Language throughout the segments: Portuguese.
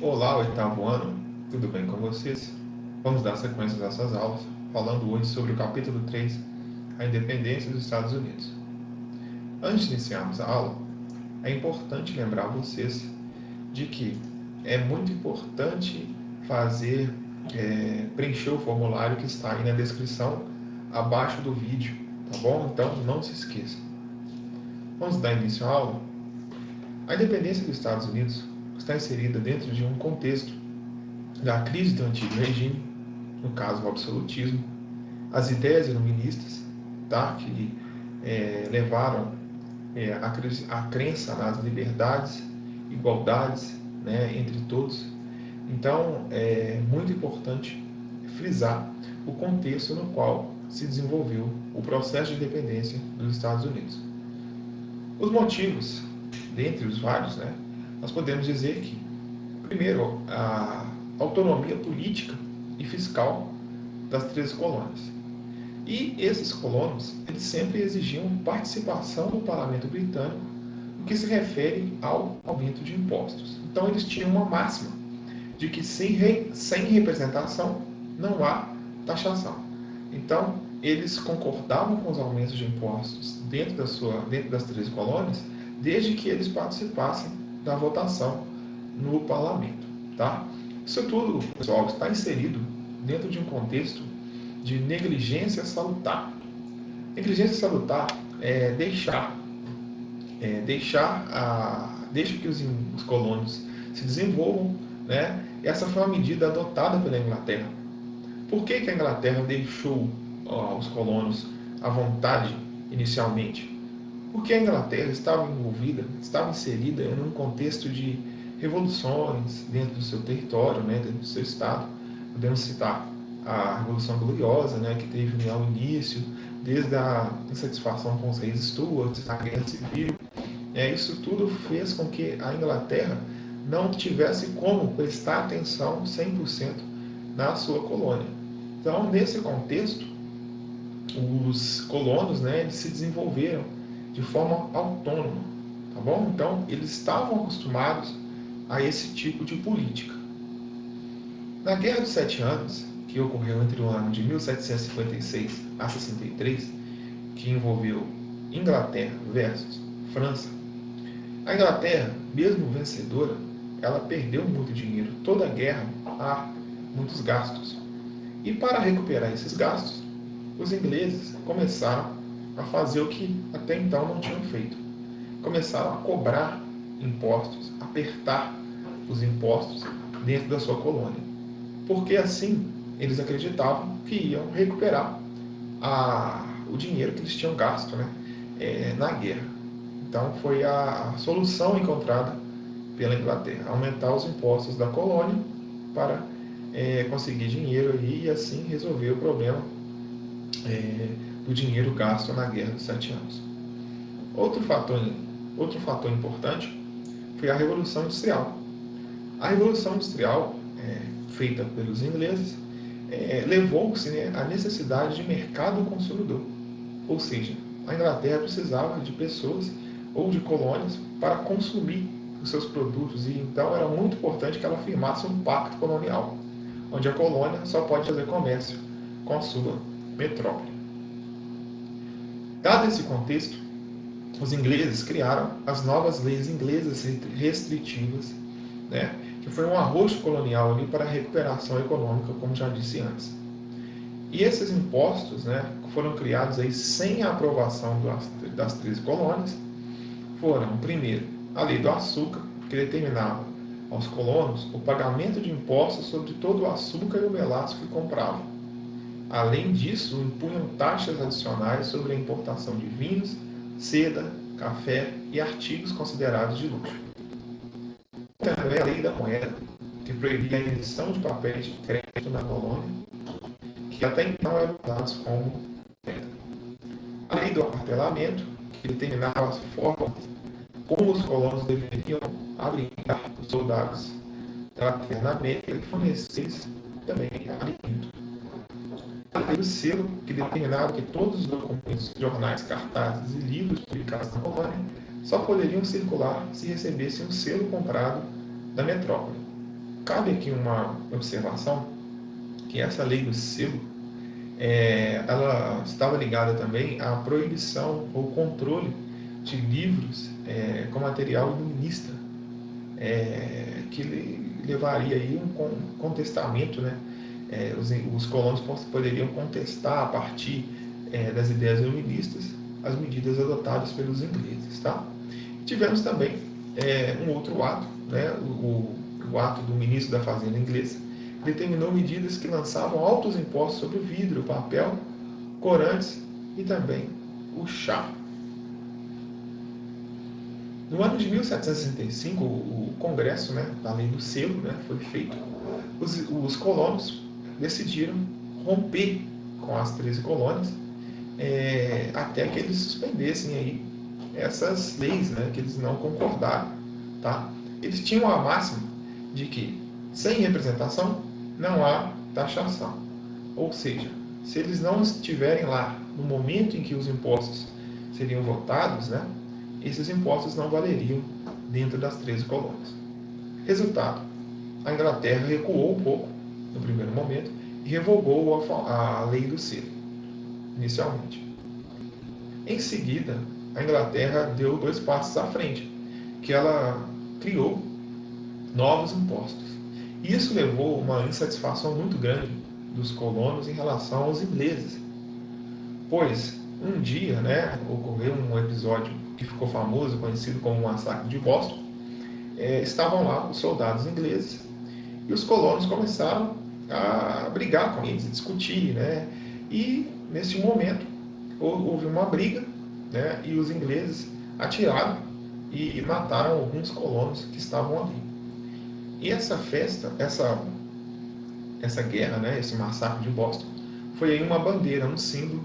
Olá, oitavo ano, tudo bem com vocês? Vamos dar sequência às nossas aulas, falando hoje sobre o capítulo 3, a independência dos Estados Unidos. Antes de iniciarmos a aula, é importante lembrar vocês de que é muito importante preencher o formulário que está aí na descrição abaixo do vídeo, tá bom? Então não se esqueça. Vamos dar início à aula? A independência dos Estados Unidos está inserida dentro de um contexto da crise do antigo regime, no caso o absolutismo, as ideias iluministas, tá? Que levaram a crença nas liberdades, igualdades, né, entre todos. Então é muito importante frisar o contexto no qual se desenvolveu o processo de independência dos Estados Unidos. Os motivos, dentre os vários, né, nós podemos dizer que, primeiro, a autonomia política e fiscal das 13 colônias. E esses colonos, eles sempre exigiam participação no parlamento britânico no que se refere ao aumento de impostos. Então, eles tinham uma máxima de que sem representação não há taxação. Então, eles concordavam com os aumentos de impostos dentro das 13 colônias, desde que eles participassem da votação no parlamento. Tá? Isso tudo, pessoal, está inserido dentro de um contexto de negligência salutar. Negligência salutar é deixa que os colonos se desenvolvam, né? Essa foi uma medida adotada pela Inglaterra. Por que a Inglaterra deixou os colonos à vontade inicialmente? Porque a Inglaterra estava inserida em um contexto de revoluções dentro do seu território, né, dentro do seu estado. Podemos citar a Revolução Gloriosa, né, que teve ao início, desde a insatisfação com os reis Stuarts, a Guerra Civil. Isso tudo fez com que a Inglaterra não tivesse como prestar atenção 100% na sua colônia. Então, nesse contexto, os colonos, né, eles se desenvolveram de forma autônoma, tá bom? Então, eles estavam acostumados a esse tipo de política. Na Guerra dos 7 Anos, que ocorreu entre o ano de 1756 a 63, que envolveu Inglaterra versus França, a Inglaterra, mesmo vencedora, ela perdeu muito dinheiro. Toda a guerra há muitos gastos. E para recuperar esses gastos, os ingleses começaram a fazer o que até então não tinham feito. Começaram a cobrar impostos, apertar os impostos dentro da sua colônia. Porque assim eles acreditavam que iam recuperar o dinheiro que eles tinham gasto, né, na guerra. Então foi a solução encontrada pela Inglaterra, aumentar os impostos da colônia para conseguir dinheiro ali e assim resolver o problema do dinheiro gasto na Guerra dos 7 Anos. Outro fator importante foi a Revolução Industrial. A Revolução Industrial, feita pelos ingleses, levou-se, né, à necessidade de mercado consumidor. Ou seja, a Inglaterra precisava de pessoas ou de colônias para consumir os seus produtos, e então era muito importante que ela firmasse um pacto colonial, onde a colônia só pode fazer comércio com a sua metrópole. Dado esse contexto, os ingleses criaram as novas leis inglesas restritivas, né, que foi um arrojo colonial ali para a recuperação econômica, como já disse antes. E esses impostos, né, foram criados aí sem a aprovação das 13 colônias. Foram, primeiro, a lei do açúcar, que determinava aos colonos o pagamento de impostos sobre todo o açúcar e o melaço que compravam. Além disso, impunham taxas adicionais sobre a importação de vinhos, seda, café e artigos considerados de luxo. Também a lei da moeda, que proibia a emissão de papéis de crédito na colônia, que até então eram usados como moeda. A lei do aquartelamento, que determinava as formas como os colonos deveriam abrigar os soldados da América e fornecer-lhes também alimento. A lei do selo, que determinava que todos os documentos, jornais, cartazes e livros publicados na colônia só poderiam circular se recebessem um selo comprado da metrópole. cabe aqui uma observação, que essa lei do selo, ela estava ligada também à proibição ou controle de livros com material iluminista, que levaria aí um contestamento, né? Os colonos poderiam contestar a partir das ideias iluministas as medidas adotadas pelos ingleses, tá? Tivemos também um outro ato, né? O ato do ministro da Fazenda inglês, determinou medidas que lançavam altos impostos sobre o vidro, o papel, corantes e também o chá. No ano de 1765, o Congresso, né, da Lei do Selo, né, foi feito. Os colonos decidiram romper com as 13 colônias até que eles suspendessem aí essas leis, né, que eles não concordaram. Tá? Eles tinham a máxima de que sem representação não há taxação. Ou seja, se eles não estiverem lá no momento em que os impostos seriam votados, né, esses impostos não valeriam dentro das 13 colônias. Resultado, a Inglaterra recuou um pouco no primeiro momento e revogou a lei do selo, inicialmente. Em seguida, a Inglaterra deu 2 passos à frente, que ela criou novos impostos. Isso levou a uma insatisfação muito grande dos colonos em relação aos ingleses, pois um dia, né, ocorreu um episódio que ficou famoso, conhecido como o Massacre de Boston. Estavam lá os soldados ingleses e os colonos começaram a brigar com eles, a discutir, né? E nesse momento houve uma briga, né? E os ingleses atiraram e mataram alguns colonos que estavam ali. E essa festa, essa guerra, né? Esse massacre de Boston, foi aí uma bandeira, um símbolo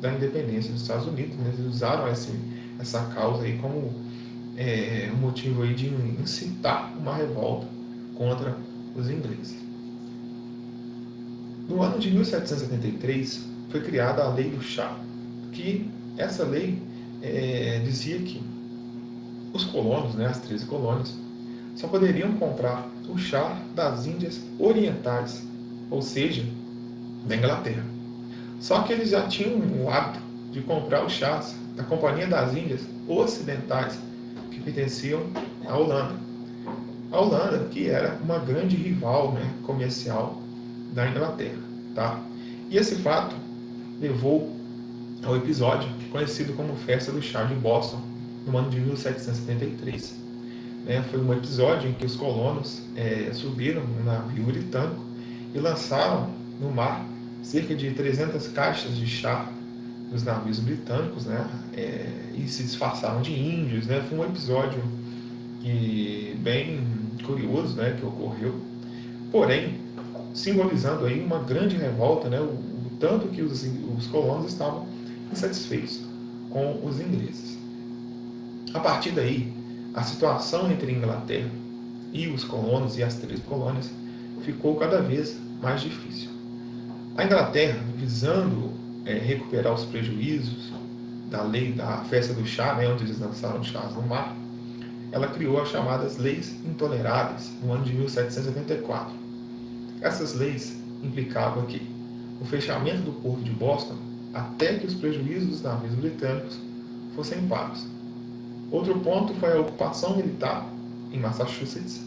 da independência dos Estados Unidos. Né? Eles usaram essa causa aí como um motivo aí de incitar uma revolta contra os ingleses. No ano de 1773 foi criada a Lei do Chá, que essa lei dizia que os colonos, né, as 13 colônias, só poderiam comprar o chá das Índias Orientais, ou seja, da Inglaterra. Só que eles já tinham o hábito de comprar os chás da Companhia das Índias Ocidentais, que pertenciam à Holanda. A Holanda, que era uma grande rival, né, comercial da Inglaterra. Tá? E esse fato levou ao episódio conhecido como Festa do Chá de Boston, no ano de 1773. Foi um episódio em que os colonos subiram num navio britânico e lançaram no mar cerca de 300 caixas de chá dos navios britânicos, né? E se disfarçaram de índios. Né? Foi um episódio bem curioso, né, que ocorreu, porém simbolizando aí uma grande revolta, né, o tanto que os colonos estavam insatisfeitos com os ingleses. A partir daí, a situação entre a Inglaterra e os colonos e as 13 colônias ficou cada vez mais difícil. A Inglaterra, visando recuperar os prejuízos da lei da festa do chá, né, onde eles lançaram chás no mar, ela criou as chamadas Leis Intoleráveis, no ano de 1774. Essas leis implicavam que o fechamento do porto de Boston até que os prejuízos dos navios britânicos fossem pagos. Outro ponto foi a ocupação militar em Massachusetts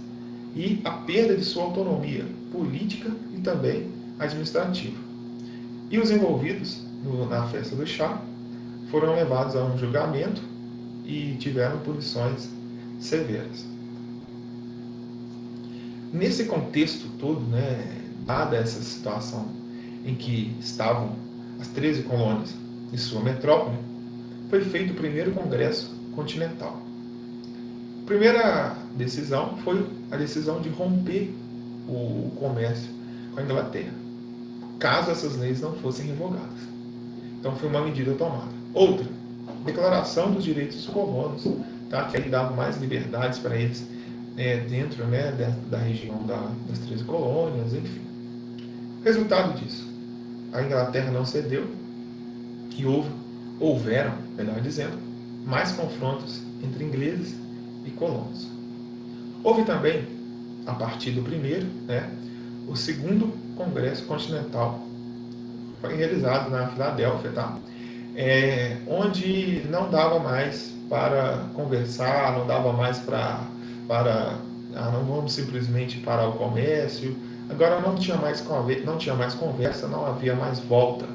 e a perda de sua autonomia política e também administrativa. E os envolvidos na festa do chá foram levados a um julgamento e tiveram punições severas. Nesse contexto todo, né, dada essa situação em que estavam as 13 colônias de sua metrópole, foi feito o primeiro Congresso Continental. A primeira decisão foi a decisão de romper o comércio com a Inglaterra, caso essas leis não fossem revogadas. Então foi uma medida tomada. Outra, declaração dos direitos dos colonos, tá? Que aí dava mais liberdades para eles dentro, né, da região das 13 colônias, enfim. Resultado disso, a Inglaterra não cedeu e houveram, melhor dizendo, mais confrontos entre ingleses e colonos. Houve também a partir do primeiro, né, o segundo Congresso Continental foi realizado na Filadélfia, tá? Onde não dava mais para conversar, não dava mais não vamos simplesmente parar o comércio. Agora não tinha mais conversa, não havia mais volta.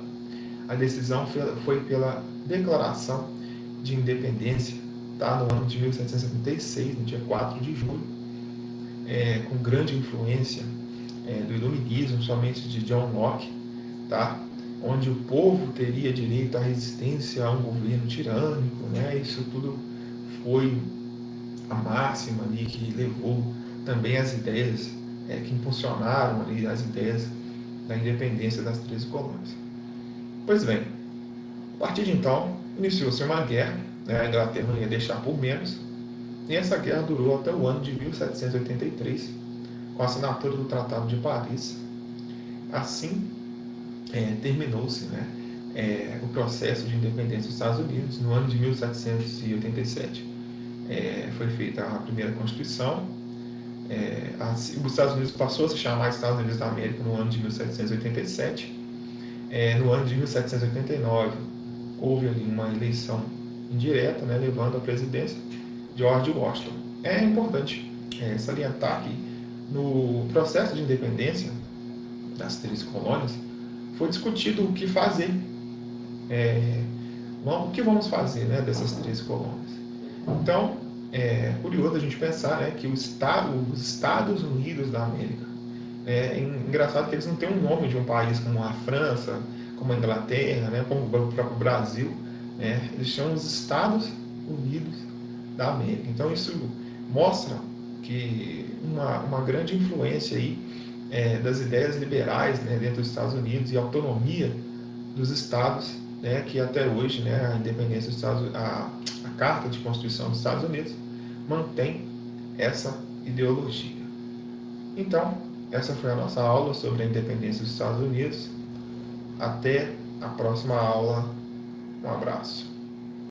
A decisão foi pela Declaração de Independência, tá? No ano de 1776, no dia 4 de julho, com grande influência do iluminismo, somente de John Locke, tá? Onde o povo teria direito à resistência a um governo tirânico, né? Isso tudo foi a máxima ali que levou também as ideias, que impulsionaram ali as ideias da independência das 13 colônias. Pois bem, a partir de então, iniciou-se uma guerra, né? A Inglaterra não ia deixar por menos, e essa guerra durou até o ano de 1783, com a assinatura do Tratado de Paris. Assim, terminou-se, né, o processo de independência dos Estados Unidos. No ano de 1787 foi feita a primeira Constituição. Os Estados Unidos passou a se chamar Estados Unidos da América no ano de 1787. No ano de 1789 houve ali uma eleição indireta, né, levando à presidência George Washington. É importante salientar que no processo de independência das 13 colônias foi discutido o que fazer, o que vamos fazer, né, dessas 13 colônias. Então, é curioso a gente pensar, né, que os Estados Unidos da América, é engraçado que eles não têm um nome de um país como a França, como a Inglaterra, né, como o próprio Brasil, né, eles chamam os Estados Unidos da América. Então isso mostra que uma grande influência aí das ideias liberais, né, dentro dos Estados Unidos, e autonomia dos estados, né, que até hoje, né, a independência dos Estados, a Carta de Constituição dos Estados Unidos mantém essa ideologia. Então, essa foi a nossa aula sobre a independência dos Estados Unidos. Até a próxima aula. Um abraço.